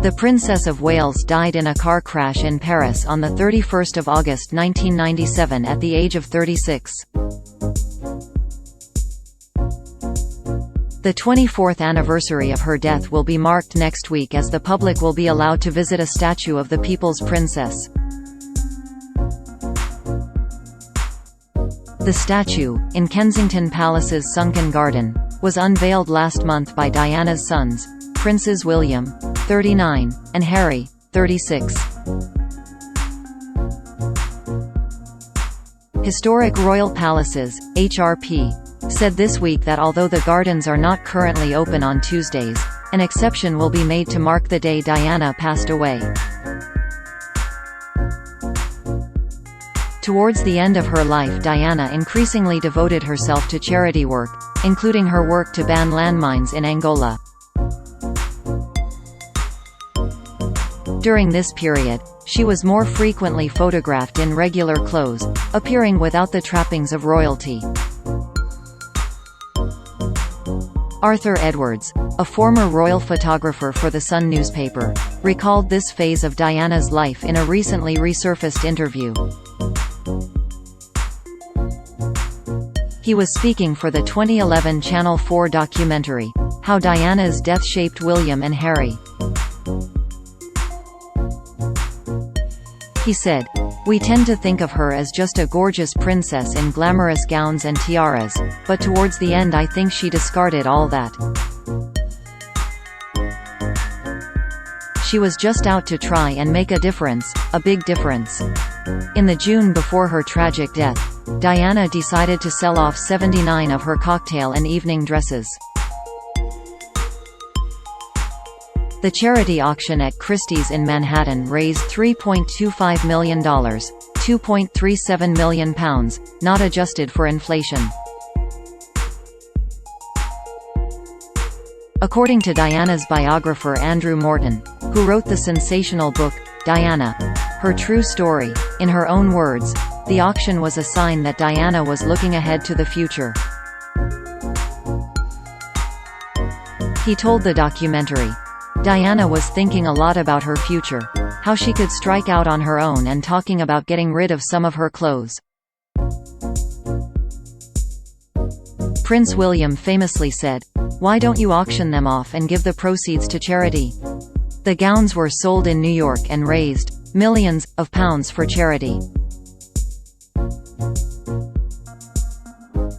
The Princess of Wales died in a car crash in Paris on 31 August 1997 at the age of 36. The 24th anniversary of her death will be marked next week as the public will be allowed to visit a statue of the People's Princess. The statue, in Kensington Palace's Sunken garden, was unveiled last month by Diana's sons, Princes William, 39, and Harry, 36. Historic Royal Palaces, HRP, said this week that although the gardens are not currently open on Tuesdays, an exception will be made to mark the day Diana passed away. Towards the end of her life, Diana increasingly devoted herself to charity work, including her work to ban landmines in Angola. During this period, she was more frequently photographed in regular clothes, appearing without the trappings of royalty. Arthur Edwards, a former royal photographer for The Sun newspaper, recalled this phase of Diana's life in a recently resurfaced interview. He was speaking for the 2011 Channel 4 documentary, How Diana's Death Shaped William and Harry. He said, "We tend to think of her as just a gorgeous princess in glamorous gowns and tiaras, but towards the end I think she discarded all that. She was just out to try and make a difference, a big difference." In the June before her tragic death, Diana decided to sell off 79 of her cocktail and evening dresses. The charity auction at Christie's in Manhattan raised $3.25 million, £2.37 million, not adjusted for inflation. According to Diana's biographer Andrew Morton, who wrote the sensational book, Diana: Her True Story, in her own words, the auction was a sign that Diana was looking ahead to the future. He told the documentary, "Diana was thinking a lot about her future, how she could strike out on her own, and talking about getting rid of some of her clothes." Prince William famously said, "Why don't you auction them off and give the proceeds to charity?" The gowns were sold in New York and raised millions of pounds for charity.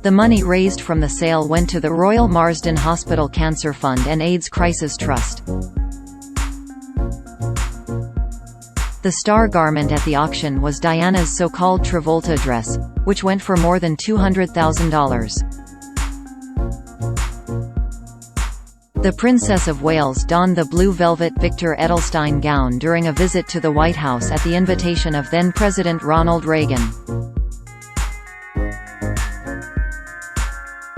The money raised from the sale went to the Royal Marsden Hospital Cancer Fund and AIDS Crisis Trust. The star garment at the auction was Diana's so-called Travolta dress, which went for more than $200,000. The Princess of Wales donned the blue velvet Victor Edelstein gown during a visit to the White House at the invitation of then-President Ronald Reagan.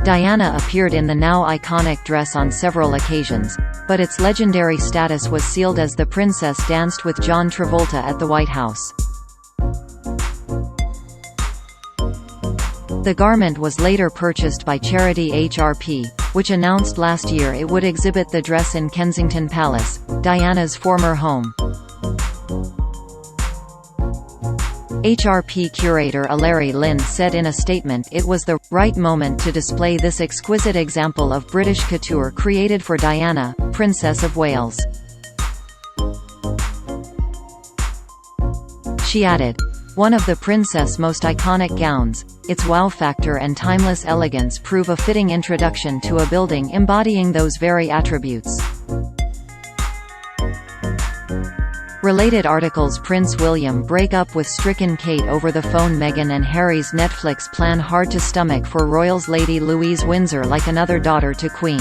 Diana appeared in the now iconic dress on several occasions, but its legendary status was sealed as the princess danced with John Travolta at the White House. The garment was later purchased by charity HRP, which announced last year it would exhibit the dress in Kensington Palace, Diana's former home. HRP curator Larry Lynn said in a statement it was the right moment to display this exquisite example of British couture created for Diana, Princess of Wales. She added, "One of the princess' most iconic gowns, its wow factor and timeless elegance prove a fitting introduction to a building embodying those very attributes." Related articles: Prince William break up with stricken Kate over the phone. Meghan and Harry's Netflix plan hard to stomach for royals. Lady Louise Windsor like another daughter to Queen.